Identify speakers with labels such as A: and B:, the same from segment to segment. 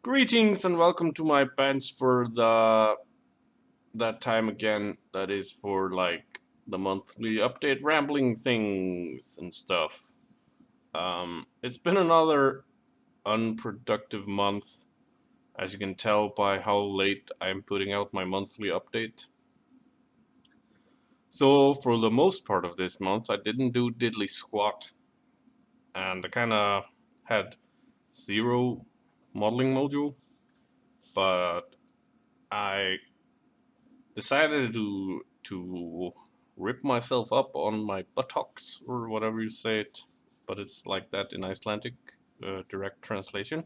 A: Greetings and welcome to my bench for that time again. That is for like the monthly update rambling things and stuff. It's been another unproductive month, as you can tell by how late I'm putting out my monthly update. So for the most part of this month, I didn't do diddly squat, and I kind of had zero modeling module, but I decided to rip myself up on my buttocks or whatever you say it, but it's like that in Icelandic, direct translation.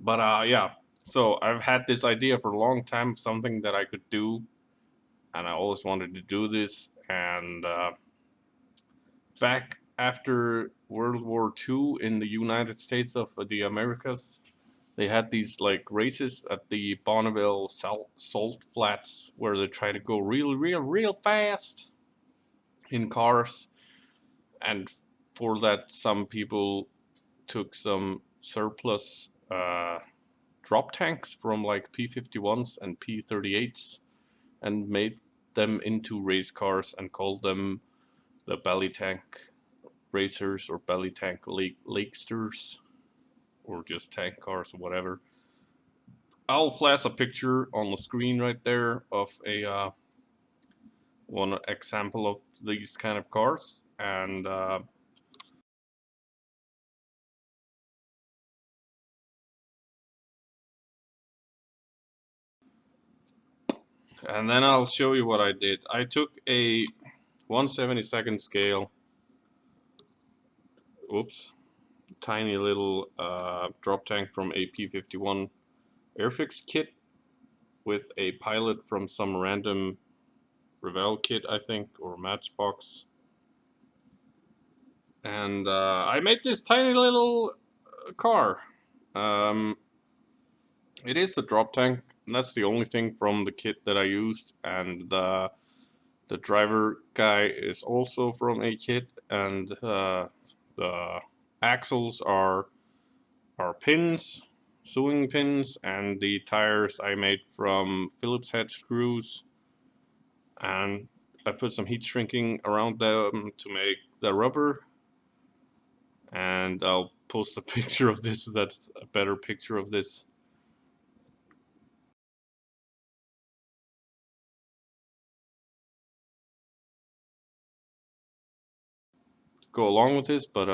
A: But yeah, so I've had this idea for a long time, something that I could do, and I always wanted to do this. And back after World War II in the United States of the Americas, they had these like races at the Bonneville Salt Flats where they try to go real fast in cars, and for that, some people took some surplus drop tanks from like P51s and P38s and made them into race cars and called them the belly tank racers or belly tank lakesters or just tank cars or whatever. I'll flash a picture on the screen right there of a one example of these kind of cars, and then I'll show you what I did. I took a 1/72nd scale, oops, tiny little drop tank from a P51 Airfix kit with a pilot from some random Revell kit, I think, or Matchbox. And I made this tiny little car. Um, it is the drop tank, and that's the only thing from the kit that I used. And the driver guy is also from a kit, and the axles are pins, sewing pins, and the tires I made from Phillips head screws. And I put some heat shrinking around them to make the rubber. And I'll post a picture of this. That's a better picture of this. Go along with this, but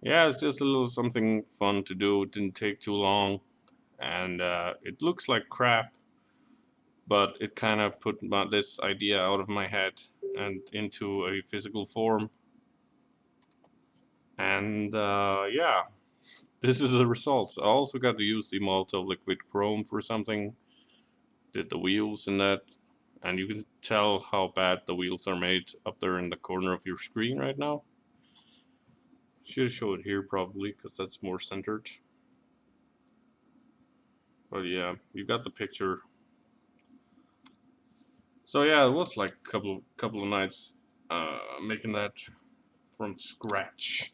A: yeah, it's just a little something fun to do. It didn't take too long, and it looks like crap, but it kind of put this idea out of my head and into a physical form. And yeah, this is the results. I also got to use the Molotov liquid chrome for something. Did the wheels in that, and you can tell how bad the wheels are made up there in the corner of your screen right now. Should show it here probably because that's more centered. But yeah, you got the picture. So yeah, it was like a couple of nights making that from scratch.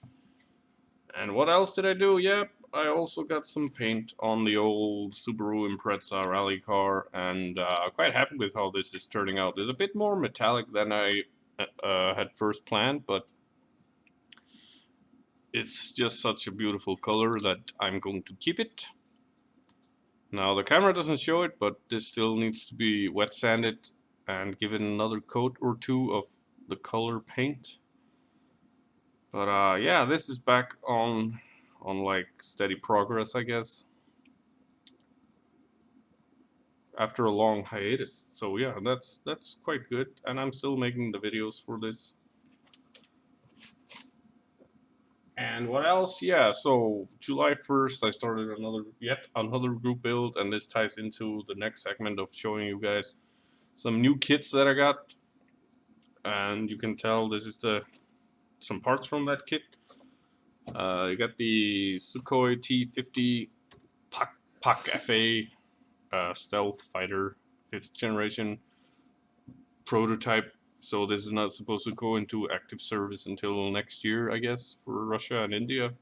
A: And what else did I do? Yep, I also got some paint on the old Subaru Impreza rally car, and quite happy with how this is turning out. There's a bit more metallic than I had first planned, but it's just such a beautiful color that I'm going to keep it. Now the camera doesn't show it, but this still needs to be wet sanded and given another coat or two of the color paint. But yeah, this is back on like steady progress, I guess, after a long hiatus. So yeah, that's quite good, and I'm still making the videos for this. And what else? Yeah, so July 1st, I started yet another group build, and this ties into the next segment of showing you guys some new kits that I got. And you can tell this is some parts from that kit. You got the Sukhoi T50 Pak FA stealth fighter, 5th generation prototype. So this is not supposed to go into active service until next year, I guess, for Russia and India.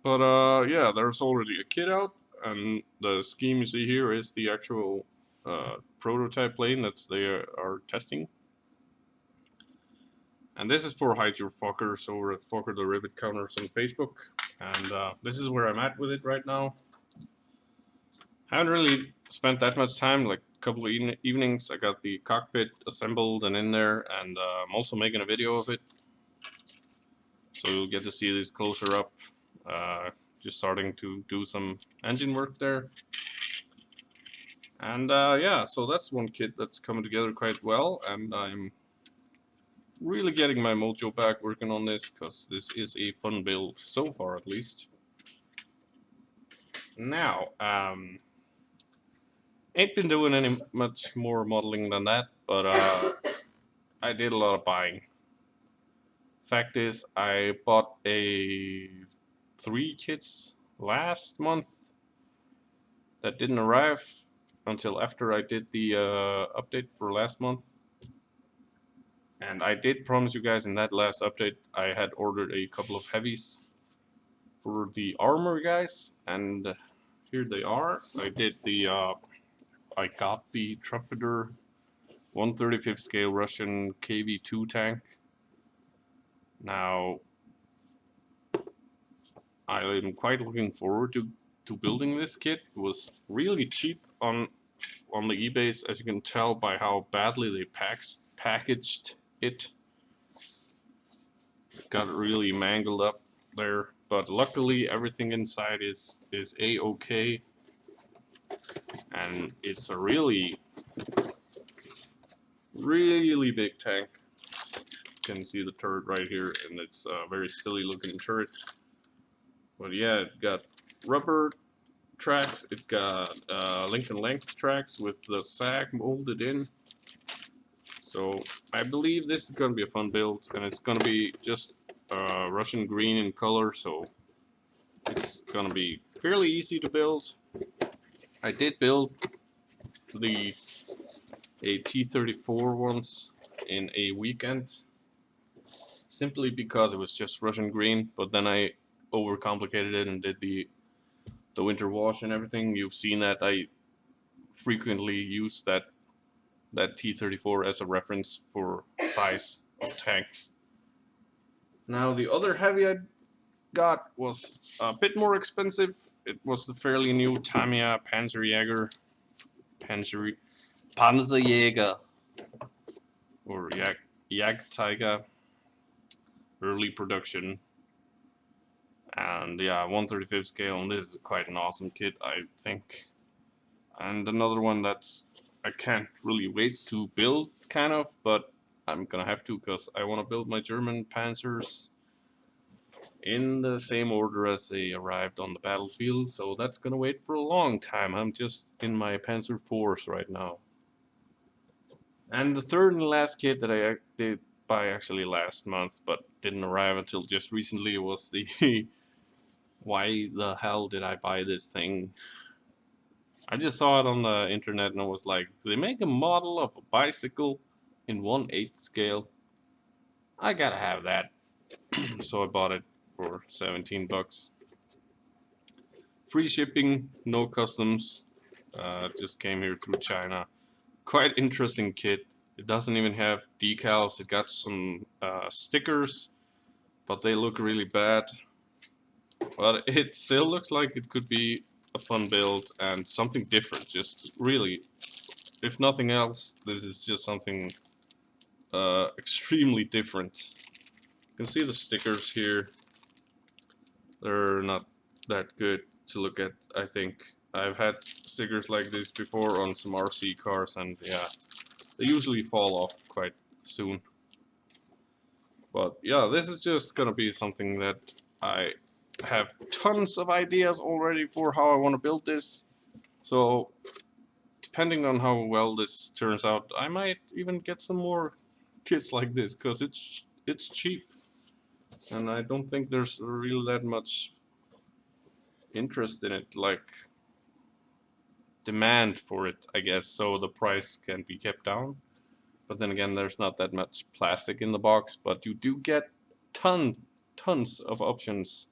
A: But yeah, there's already a kit out, and the scheme you see here is the actual prototype plane that's they are testing. And this is for Hide Your Fuckers over at Fucker the Rivet Counters on Facebook. And this is where I'm at with it right now. Haven't really spent that much time, like a couple of evenings. I got the cockpit assembled and in there, and I'm also making a video of it. So you'll get to see this closer up. Just starting to do some engine work there. And yeah, so that's one kit that's coming together quite well, and I'm really getting my mojo back working on this, because this is a fun build, so far at least. Now, ain't been doing any much more modeling than that, but I did a lot of buying. Fact is, I bought 3 kits last month that didn't arrive until after I did the update for last month. And I did promise you guys in that last update I had ordered a couple of heavies for the armor guys, and here they are. I did the I got the Trumpeter 1/35 scale Russian KV2 tank. Now I'm quite looking forward to building this kit. It was really cheap on the eBays, as you can tell by how badly they packaged it. Got really mangled up there, but luckily everything inside is a-okay, and it's a really big tank. You can see the turret right here, and it's a very silly looking turret. But yeah, it got rubber tracks, it got link and length tracks with the sag molded in. So I believe this is going to be a fun build, and it's going to be just Russian green in color, so it's going to be fairly easy to build. I did build a T-34 once in a weekend, simply because it was just Russian green, but then I overcomplicated it and did the winter wash and everything. You've seen that I frequently use that T-34 as a reference for size of tanks. Now the other heavy I got was a bit more expensive. It was the fairly new Tamiya Panzerjäger, or Jagdtiger, early production. And yeah, 1/35 scale, and this is quite an awesome kit, I think. And another one that's I can't really wait to build, kind of, but I'm gonna have to, because I want to build my German Panzers in the same order as they arrived on the battlefield, so that's gonna wait for a long time. I'm just in my Panzer IVs right now. And the third and last kit that I did buy actually last month, but didn't arrive until just recently, was the why the hell did I buy this thing? I just saw it on the internet and I was like, they make a model of a bicycle in 1/8 scale. I gotta have that. So I bought it for 17 bucks. Free shipping, no customs. Just came here through China. Quite interesting kit. It doesn't even have decals. It got some stickers, but they look really bad. But it still looks like it could be a fun build and something different. Just really, if nothing else, this is just something extremely different. You can see the stickers here. They're not that good to look at, I think. I've had stickers like this before on some RC cars, and yeah, they usually fall off quite soon. But yeah, this is just gonna be something that I have tons of ideas already for how I want to build this. So depending on how well this turns out, I might even get some more kits like this, because it's cheap, and I don't think there's really that much interest in it, like demand for it, I guess, so the price can be kept down. But then again, there's not that much plastic in the box, but you do get tons of options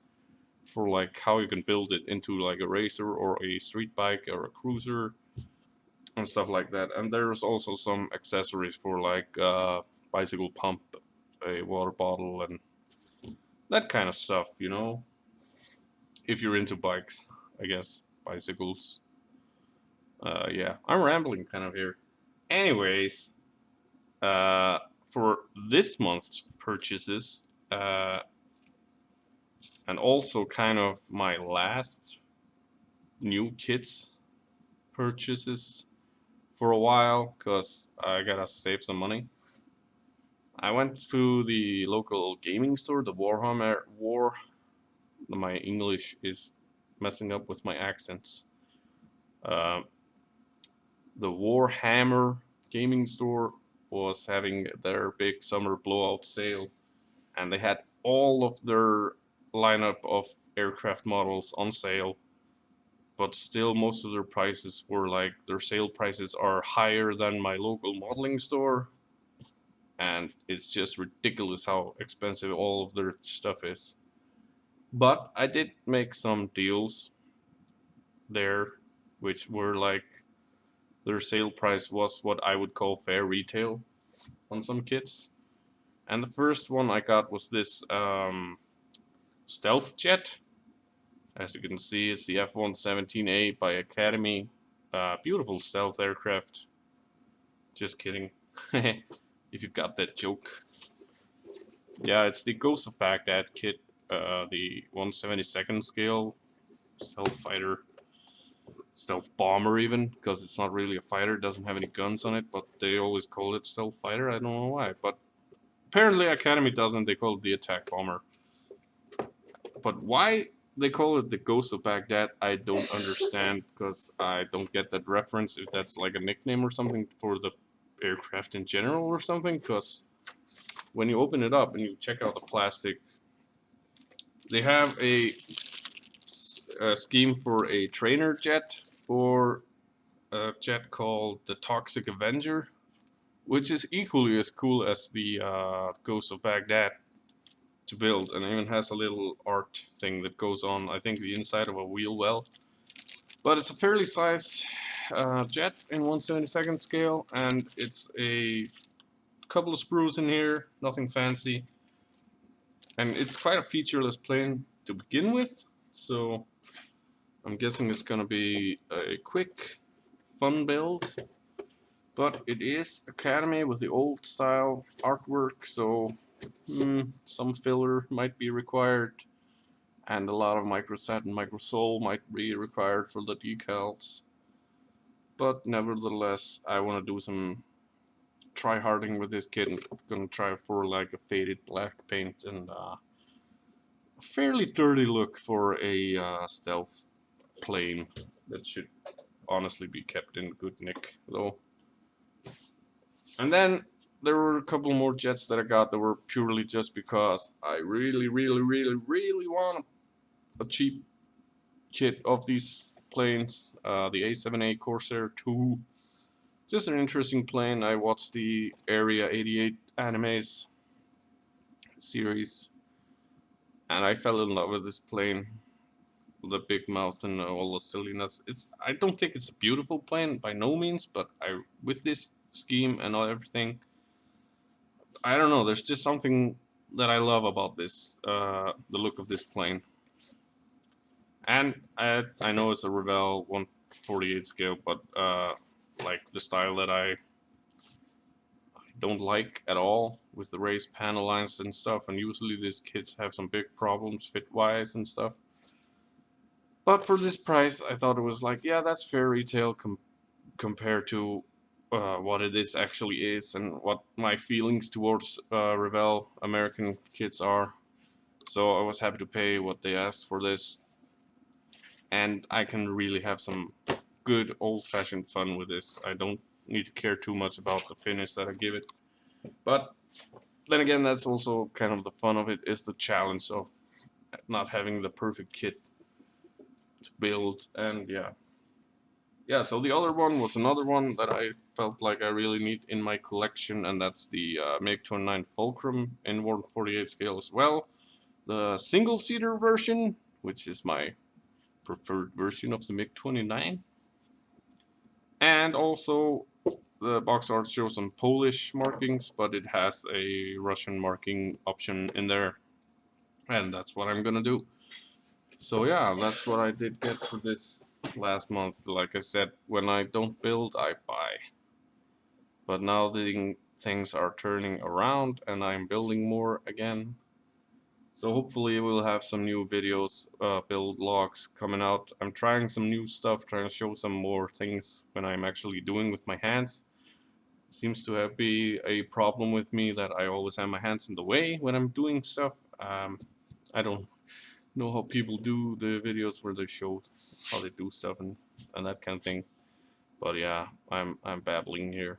A: for like how you can build it into like a racer or a street bike or a cruiser and stuff like that. And there's also some accessories for like bicycle pump, a water bottle, and that kind of stuff, you know, if you're into bikes, I guess, bicycles. Yeah, I'm rambling kind of here. Anyways, uh, for this month's purchases, uh, and also kind of my last new kits purchases for a while, because I gotta save some money. I went to the local gaming store, the Warhammer War. My English is messing up with my accents. Uh, the Warhammer gaming store was having their big summer blowout sale, and they had all of their lineup of aircraft models on sale. But still, most of their prices were like their sale prices are higher than my local modeling store, and it's just ridiculous how expensive all of their stuff is. But I did make some deals there, which were like their sale price was what I would call fair retail on some kits. And the first one I got was this stealth jet. As you can see, it's the F-117A by Academy. Beautiful stealth aircraft. Just kidding. If you got that joke. Yeah, it's the Ghost of Baghdad kit, the 1/72nd scale stealth fighter, stealth bomber even, because it's not really a fighter, it doesn't have any guns on it, but they always call it stealth fighter, I don't know why, but apparently Academy doesn't, they call it the attack bomber. But why they call it the Ghost of Baghdad, I don't understand, because I don't get that reference, if that's like a nickname or something for the aircraft in general or something, because when you open it up and you check out the plastic, they have a scheme for a trainer jet for a jet called the Toxic Avenger, which is equally as cool as the Ghost of Baghdad to build, and even has a little art thing that goes on, I think, the inside of a wheel well. But it's a fairly sized jet in 1/72nd scale, and it's a couple of sprues in here, nothing fancy. And it's quite a featureless plane to begin with, so I'm guessing it's gonna be a quick, fun build. But it is Academy with the old style artwork, so some filler might be required, and a lot of microsat and microsol might be required for the decals. But nevertheless, I want to do some try-harding with this kit. I'm gonna try for like a faded black paint and a fairly dirty look for a stealth plane that should honestly be kept in good nick though. And then there were a couple more jets that I got that were purely just because I really want a cheap kit of these planes. The A7A Corsair 2. Just an interesting plane. I watched the Area 88 animes series, and I fell in love with this plane. The big mouth and all the silliness. I don't think it's a beautiful plane by no means, but with this scheme and everything, I don't know, there's just something that I love about this, the look of this plane. And I know it's a Revell 1/48 scale, but like the style that I don't like at all with the raised panel lines and stuff, and usually these kits have some big problems fit-wise and stuff. But for this price, I thought it was like, yeah, that's fair retail compared to what it is actually is and what my feelings towards Revell American kits are. So I was happy to pay what they asked for this, and I can really have some good old-fashioned fun with this. I don't need to care too much about the finish that I give it, but then again, that's also kind of the fun of it, is the challenge of not having the perfect kit to build. And yeah, so the other one was another one that I felt like I really need in my collection, and that's the MiG-29 Fulcrum in 1/48 scale as well. The single-seater version, which is my preferred version of the MiG-29. And also the box art shows some Polish markings, but it has a Russian marking option in there, and that's what I'm gonna do. So yeah, that's what I did get for this last month. Like I said, when I don't build, I buy. But now the things are turning around and I'm building more again. So hopefully we'll have some new videos, build logs coming out. I'm trying some new stuff, trying to show some more things when I'm actually doing with my hands. Seems to be a problem with me that I always have my hands in the way when I'm doing stuff. I don't know how people do the videos where they show how they do stuff and that kind of thing. But yeah, I'm babbling here.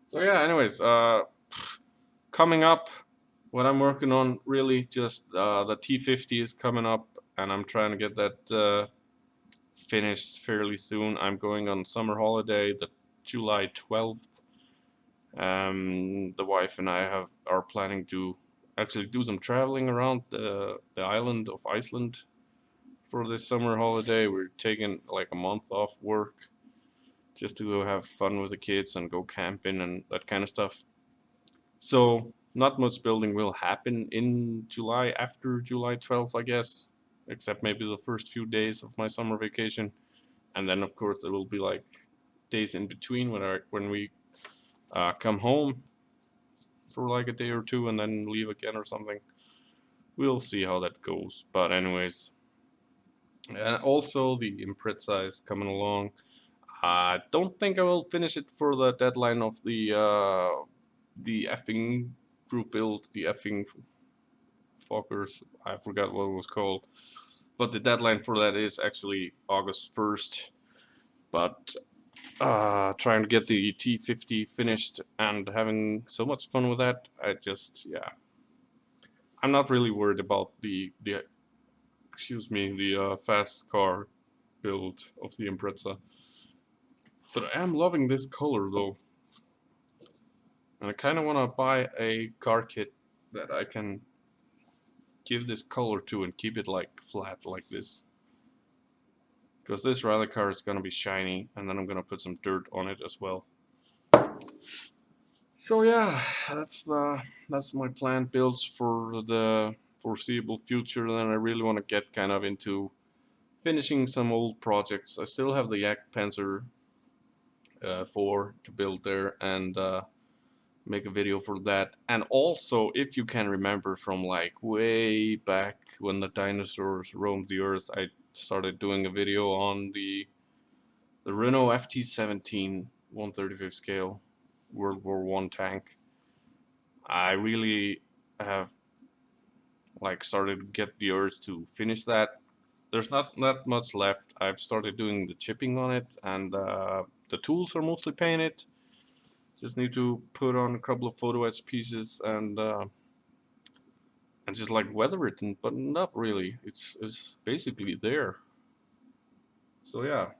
A: So yeah, anyways, coming up, what I'm working on really just the T50 is coming up, and I'm trying to get that finished fairly soon. I'm going on summer holiday, the July 12th. The wife and I are planning to actually do some traveling around the island of Iceland for this summer holiday. We're taking like a month off work just to go have fun with the kids and go camping and that kind of stuff. So not much building will happen in July after July 12th, I guess, except maybe the first few days of my summer vacation. And then of course there will be like days in between when we come home for like a day or two and then leave again or something. We'll see how that goes. But anyways, and also the Impreza is coming along. I don't think I will finish it for the deadline of the effing group build, the effing fuckers. I forgot what it was called, but the deadline for that is actually August 1st. But trying to get the T50 finished and having so much fun with that, yeah, I'm not really worried about the fast car build of the Impreza. But I am loving this color though. And I kind of want to buy a car kit that I can give this color to and keep it like flat like this. Because this rally car is going to be shiny, and then I'm going to put some dirt on it as well. So yeah, that's my planned builds for the foreseeable future. Then I really want to get kind of into finishing some old projects. I still have the Yak Panzer 4 to build there and make a video for that. And also, if you can remember from like way back when the dinosaurs roamed the earth, I started doing a video on the Renault FT17 1/35 scale World War I tank. I really have like started to get the urge to finish that. There's not that much left. I've started doing the chipping on it, and the tools are mostly painted. Just need to put on a couple of photo etch pieces and just like weather it, but not really. It's basically there. So yeah,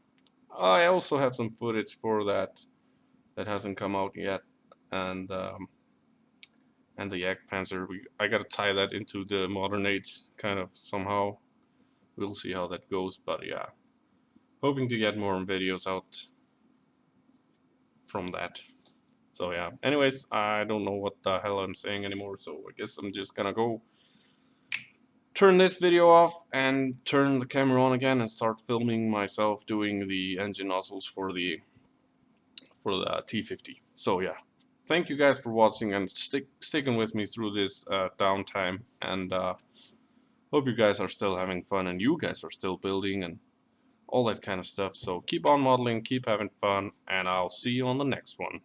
A: I also have some footage for that hasn't come out yet, and the Yak Panzer. I gotta tie that into the modern age kind of somehow. We'll see how that goes, but yeah, hoping to get more videos out from that. So yeah, anyways, I don't know what the hell I'm saying anymore, so I guess I'm just gonna go turn this video off and turn the camera on again and start filming myself doing the engine nozzles for the T50. So yeah, thank you guys for watching and sticking with me through this downtime, and hope you guys are still having fun and you guys are still building and all that kind of stuff. So keep on modeling, keep having fun, and I'll see you on the next one.